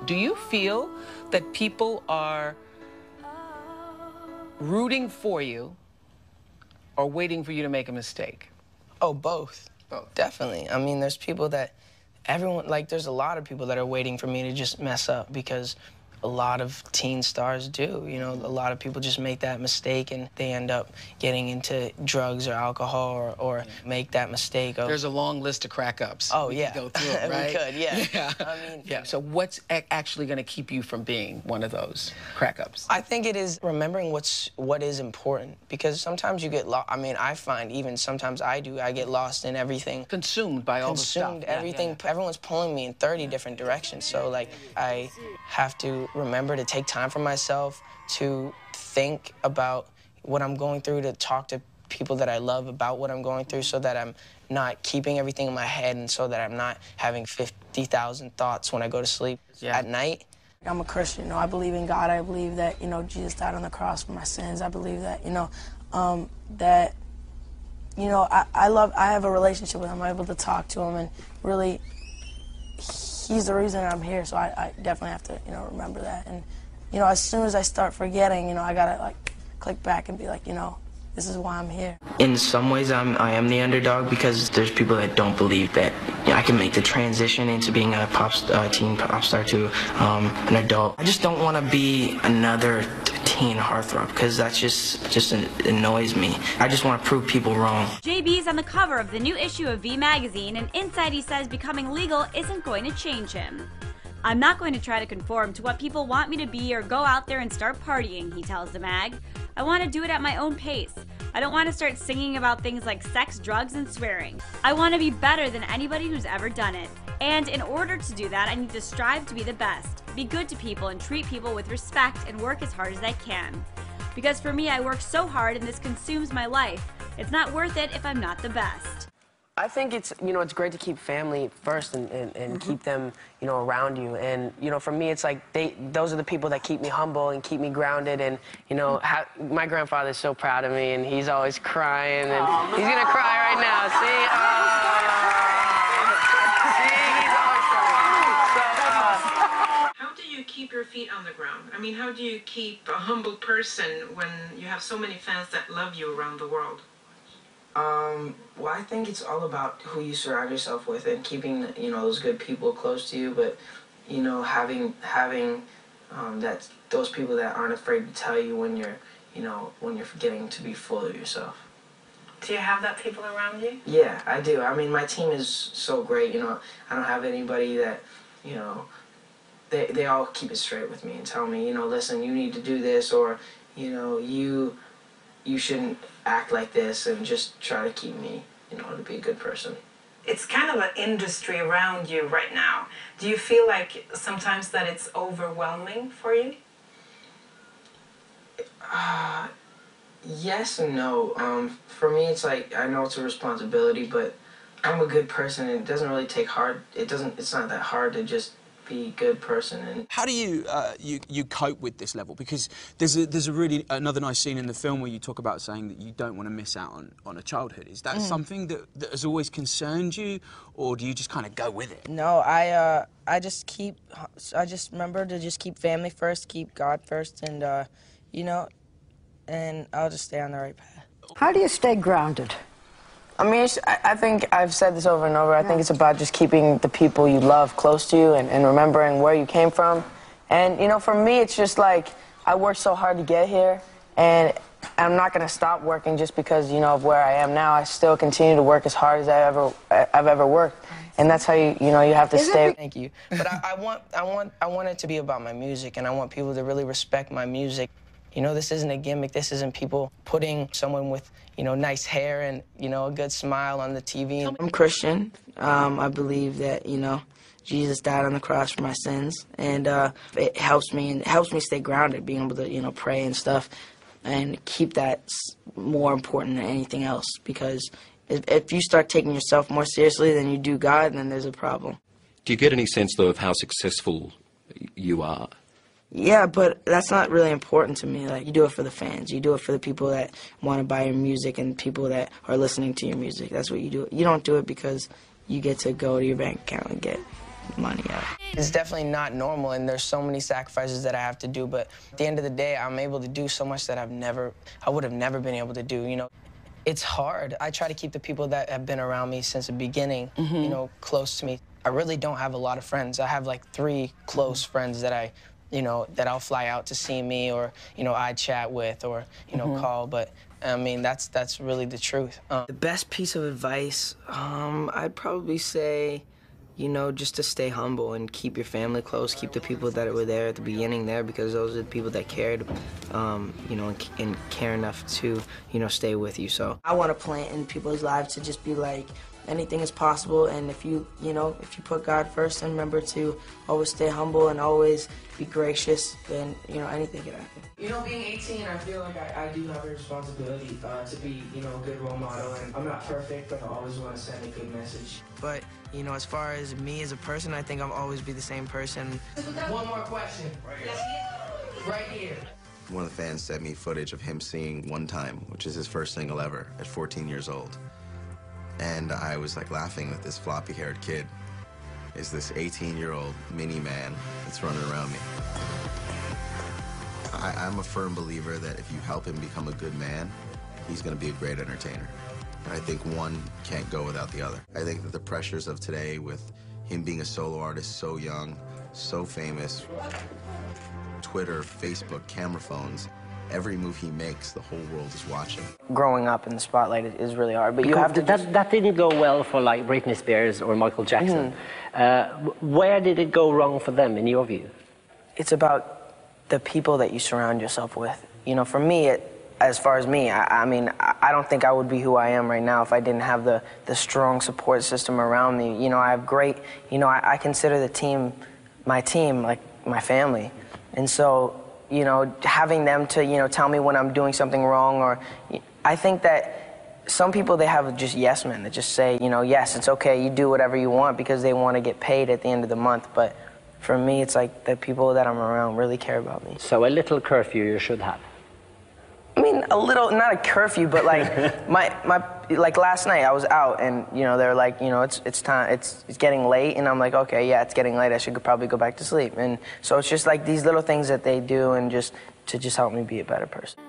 Do you feel that people are rooting for you or waiting for you to make a mistake? Oh, both. Both. Definitely. I mean, there's people that there's a lot of people that are waiting for me to just mess up, because a lot of teen stars do. You know, a lot of people just make that mistake and they end up getting into drugs or alcohol, or make that mistake of... There's a long list of crack-ups. Oh, we yeah. could go through it, right? We could, yeah. Yeah. I mean... Yeah. So what's actually going to keep you from being one of those crack-ups? I think it is remembering what is important, because sometimes you get lost. I mean, I find even sometimes I get lost in everything. Consumed by all the stuff. Consumed, everything. Yeah. Everyone's pulling me in 30 different directions. So, like, I have to remember to take time for myself, to think about what I'm going through, to talk to people that I love about what I'm going through, so that I'm not keeping everything in my head, and so that I'm not having 50,000 thoughts when I go to sleep at night. I'm a Christian. You know, I believe in God. I believe that, you know, Jesus died on the cross for my sins. I believe that, you know, I have a relationship with him. I'm able to talk to him, and really, he's the reason I'm here. So I definitely have to, you know, remember that. And, you know, as soon as I start forgetting, you know, I gotta, like, click back and be like, you know, this is why I'm here. In some ways, I am the underdog, because there's people that don't believe that I can make the transition into being a teen pop star to an adult. I just don't want to be another teen heartthrob, because that just annoys me. I just want to prove people wrong. JB's on the cover of the new issue of V Magazine, and inside he says becoming legal isn't going to change him. I'm not going to try to conform to what people want me to be or go out there and start partying, he tells the mag. I want to do it at my own pace. I don't want to start singing about things like sex, drugs, and swearing. I want to be better than anybody who's ever done it. And in order to do that, I need to strive to be the best, be good to people, and treat people with respect, and work as hard as I can. Because for me, I work so hard and this consumes my life. It's not worth it if I'm not the best. I think it's great to keep family first and keep them, you know, around you. And, you know, for me, it's like those are the people that keep me humble and keep me grounded. And, you know, my grandfather's so proud of me, and he's always crying, and he's going to cry right now. See? See? He's always crying. How do you keep your feet on the ground? I mean, how do you keep a humble person when you have so many fans that love you around the world? Well, I think it's all about who you surround yourself with, and keeping, you know, those good people close to you, but, you know, having those people that aren't afraid to tell you when you're, you know, when you're getting to be full of yourself. Do you have that people around you? Yeah, I do. I mean, my team is so great, you know. I don't have anybody that, you know, they all keep it straight with me and tell me, you know, listen, you need to do this, or, you know, you shouldn't act like this, and just try to keep me, you know, to be a good person. It's kind of an industry around you right now. Do you feel like sometimes that it's overwhelming for you? Yes and no. For me, it's like, I know it's a responsibility, but I'm a good person, and it doesn't really take hard. It's not that hard to just be a good person. And how do you you cope with this level? Because there's a really another nice scene in the film where you talk about saying that you don't want to miss out on a childhood. Is that something that has always concerned you, or do you just kind of go with it? No, I just remember to just keep family first, keep God first, and you know, and I'll just stay on the right path. How do you stay grounded? I mean, I think I've said this over and over. I think it's about just keeping the people you love close to you, and remembering where you came from. And, you know, for me, it's just like, I worked so hard to get here, and I'm not going to stop working just because, you know, of where I am now. I still continue to work as hard as I've ever worked. And that's how you have to stay. Thank you. But I want it to be about my music, and I want people to really respect my music. You know, this isn't a gimmick. This isn't people putting someone with, you know, nice hair and, you know, a good smile on the TV. I'm Christian. I believe that, you know, Jesus died on the cross for my sins, and it helps me stay grounded, being able to, you know, pray and stuff, and keep that more important than anything else. Because if you start taking yourself more seriously than you do God, then there's a problem. Do you get any sense, though, of how successful you are? Yeah, but that's not really important to me. Like, you do it for the fans. You do it for the people that want to buy your music and people that are listening to your music. That's what you do. You don't do it because you get to go to your bank account and get money out. It's definitely not normal, and there's so many sacrifices that I have to do, but at the end of the day, I'm able to do so much that I would have never been able to do, you know. It's hard. I try to keep the people that have been around me since the beginning, you know, close to me. I really don't have a lot of friends. I have like 3 close friends that that I'll fly out to see me, or, you know, I chat with, or, you know, call, but I mean, that's really the truth. The best piece of advice, I'd probably say, you know, just to stay humble and keep your family close, keep the people that were there at the beginning there, because those are the people that cared, you know, and care enough to, you know, stay with you, so. I want to plant in people's lives to just be like, anything is possible, and if you put God first and remember to always stay humble and always be gracious, then, you know, anything can happen. You know, being 18, I feel like I do have a responsibility to be, you know, a good role model, and I'm not perfect, but I always want to send a good message. But, you know, as far as me as a person, I think I'll always be the same person. One more question. Right here. One of the fans sent me footage of him singing One Time, which is his first single ever, at 14 years old. And I was like laughing that this floppy-haired kid is this 18-year-old mini man that's running around me. I'm a firm believer that if you help him become a good man, he's going to be a great entertainer. And I think one can't go without the other. I think that the pressures of today, with him being a solo artist, so young, so famous, Twitter, Facebook, camera phones, every move he makes, the whole world is watching. Growing up in the spotlight is really hard, but you have to that didn't go well for like Britney Spears or Michael Jackson. Where did it go wrong for them, in your view? It's about the people that you surround yourself with. You know, for me, as far as me, I mean, I don't think I would be who I am right now if I didn't have the strong support system around me. You know, I have great, you know, I consider the team, my team, like my family. And so, you know, having them to, you know, tell me when I'm doing something wrong, or I think that some people, they have just yes men that just say, you know, yes, it's okay, you do whatever you want because they want to get paid at the end of the month. But for me, it's like the people that I'm around really care about me. So a little curfew you should have. I mean, a little, not a curfew, but like like last night I was out and, you know, they're like, you know, it's time, it's getting late, and I'm like, okay, yeah, it's getting late, I should probably go back to sleep. And so it's just like these little things that they do, and just to help me be a better person.